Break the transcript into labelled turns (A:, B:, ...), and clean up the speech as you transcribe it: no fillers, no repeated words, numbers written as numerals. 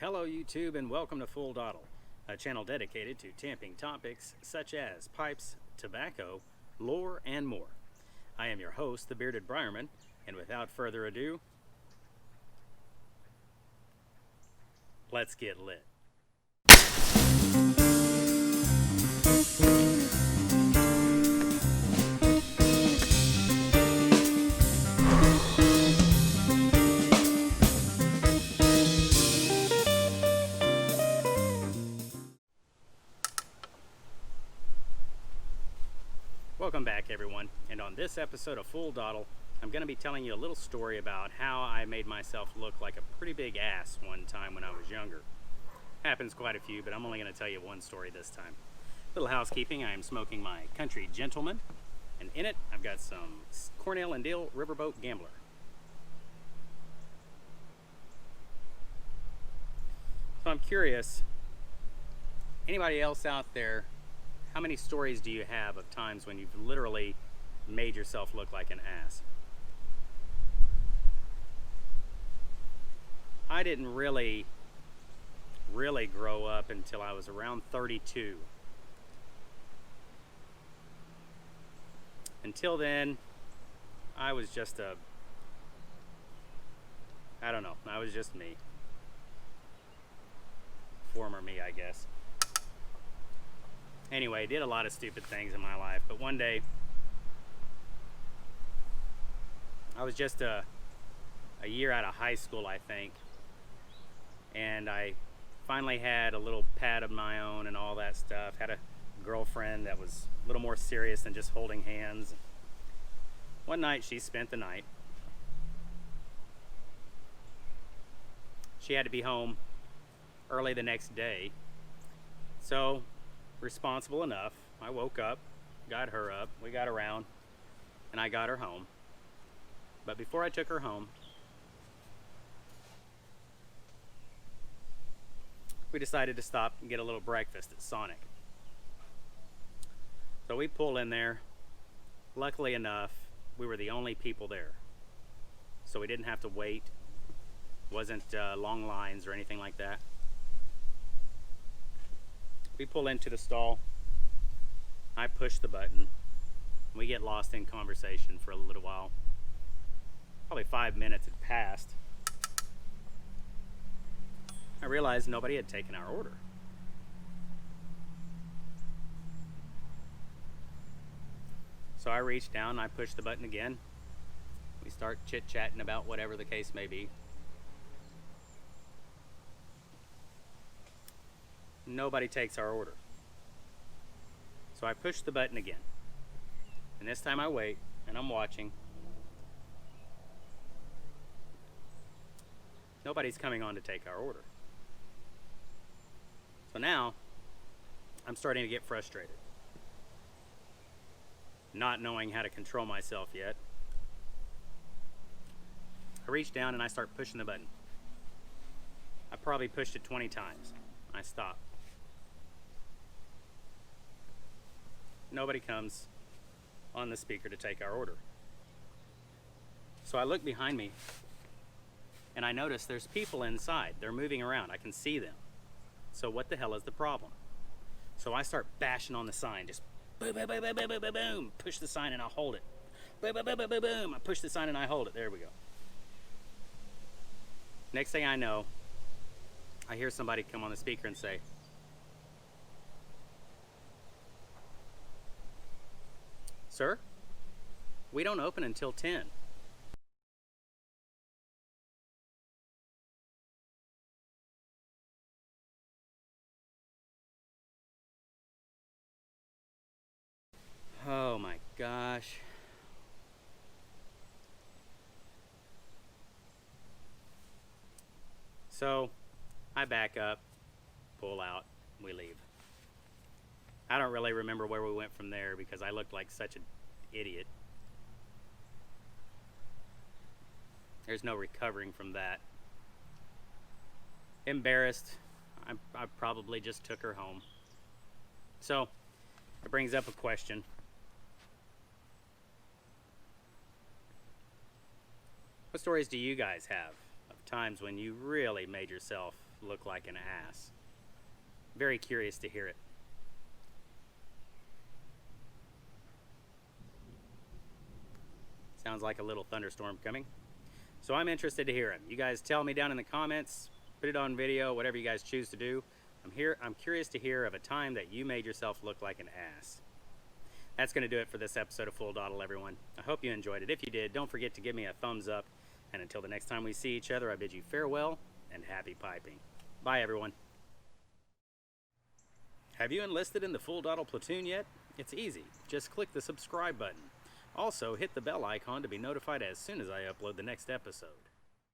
A: Hello YouTube and welcome to Full Dottle, a channel dedicated to tamping topics such as pipes, tobacco, lore, and more. I am your host, the Bearded Briarman, and without further ado, let's get lit. Welcome back everyone, and on this episode of Full Dottle, I'm going to be telling you a little story about how I made myself look like a pretty big ass one time when I was younger. Happens quite a few, but I'm only going to tell you one story this time. Little housekeeping, I am smoking my Country Gentleman, and in it I've got some Cornell and Dill Riverboat Gambler. So I'm curious, anybody else out there, how many stories do you have of times when you've literally made yourself look like an ass? I didn't really grow up until I was around 32. Until then, I was just I don't know, I was just me. Former me, I guess. Anyway, did a lot of stupid things in my life, but one day, I was just a year out of high school, I think, and I finally had a little pad of my own and all that stuff. Had a girlfriend that was a little more serious than just holding hands. One night, she spent the night. She had to be home early the next day, so responsible enough, I woke up, got her up, we got around, and I got her home. But before I took her home, we decided to stop and get a little breakfast at Sonic. So we pull in there. Luckily enough, we were the only people there, so we didn't have to wait. Wasn't long lines or anything like that. We pull into the stall, I push the button, we get lost in conversation for a little while. Probably 5 minutes had passed. I realized nobody had taken our order. So I reached down, I pushed the button again. We start chit-chatting about whatever the case may be. Nobody takes our order. So I push the button again. And this time I wait, and I'm watching. Nobody's coming on to take our order. So now, I'm starting to get frustrated. Not knowing how to control myself yet. I reach down and I start pushing the button. I probably pushed it 20 times. I stop. Nobody comes on the speaker to take our order. So I look behind me and I notice there's people inside. They're moving around. I can see them. So what the hell is the problem? So I start bashing on the sign. Just boom, boom, boom, boom, boom, boom, boom, boom. Push the sign and I'll hold it. Boom, boom, boom, boom, boom, boom. I push the sign and I hold it. There we go. Next thing I know, I hear somebody come on the speaker and say, "Sir, we don't open until 10. Oh my gosh. So I back up, pull out, we leave. I don't really remember where we went from there because I looked like such an idiot. There's no recovering from that. Embarrassed, I probably just took her home. So it brings up a question. What stories do you guys have of times when you really made yourself look like an ass. Very curious to hear it. Sounds like a little thunderstorm coming. So I'm interested to hear them. You guys tell me down in the comments, put it on video, whatever you guys choose to do. I'm curious to hear of a time that you made yourself look like an ass. That's going to do it for this episode of Full Dottle, everyone. I hope you enjoyed it. If you did, don't forget to give me a thumbs up. And until the next time we see each other, I bid you farewell and happy piping. Bye, everyone. Have you enlisted in the Full Dottle platoon yet? It's easy. Just click the subscribe button. Also, hit the bell icon to be notified as soon as I upload the next episode.